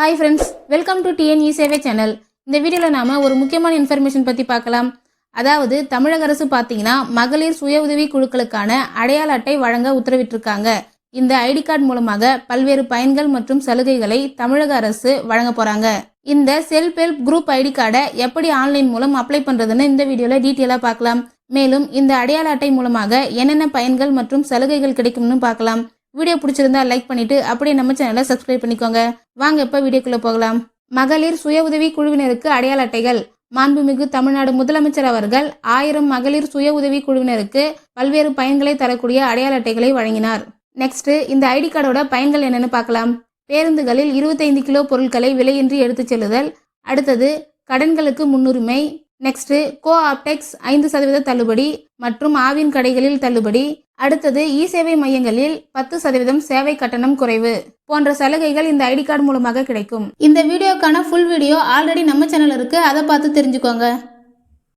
Hi friends, welcome to TN சேவை channel. இந்த வீடியோவில் நாம் ஒரு முக்கியமான இன்ஃபர்மேஷன் பற்றி பார்க்கலாம். அதாவது தமிழக அரசு பார்த்தீங்கன்னா மகளிர் சுய உதவி குழுக்களுக்கான அடையாள அட்டை வழங்க உத்தரவிட்டிருக்காங்க. இந்த ஐடி கார்டு மூலமாக பல்வேறு பயன்கள் மற்றும் சலுகைகளை தமிழக அரசு வழங்க போகிறாங்க. இந்த செல்ஃப் ஹெல்ப் குரூப் ஐடி கார்டை எப்படி ஆன்லைன் மூலம் அப்ளை பண்ணுறதுன்னு இந்த வீடியோவில் டீட்டெயிலாக பார்க்கலாம். மேலும் இந்த அடையாள அட்டை மூலமாக என்னென்ன பயன்கள் மற்றும் சலுகைகள் கிடைக்கும்னு பார்க்கலாம். வீடியோ பிடிச்சிருந்தா லைக் பண்ணிட்டு அப்படியே நம்ம சேனலை சப்ஸ்கிரைப் பண்ணிக்கோங்க. வாங்க இப்போ வீடியோக்குள்ள போகலாம். மகளிர் சுய உதவி குழுவினருக்கு அடையாள அட்டைகள். மாண்புமிகு தமிழ்நாடு முதலமைச்சர் அவர்கள் 1000 மகளிர் சுய உதவி குழுவினருக்கு பல்வேறு பயன்களை தரக்கூடிய அடையாள அட்டைகளை வழங்கினார். நெக்ஸ்ட், இந்த ஐடி கார்டோட பயன்கள் என்னன்னு பார்க்கலாம். பேருந்துகளில் 25 கிலோ பொருட்களை விலையின்றி எடுத்துச் செல்லுதல். அடுத்தது, கடன்களுக்கு முன்னுரிமை. நெக்ஸ்ட், கோ ஆப்டெக்ஸ் 5% தள்ளுபடி மற்றும் ஆவின் கடைகளில் தள்ளுபடி. அடுத்தது, இ சேவை மையங்களில் 10% சேவை கட்டணம் குறைவு போன்ற சலுகைகள் இந்த ஐடி கார்டு மூலமாக கிடைக்கும். இந்த வீடியோக்கான ஃபுல் வீடியோ ஆல்ரெடி நம்ம சேனல் இருக்கு, அதை பார்த்து தெரிஞ்சுக்கோங்க.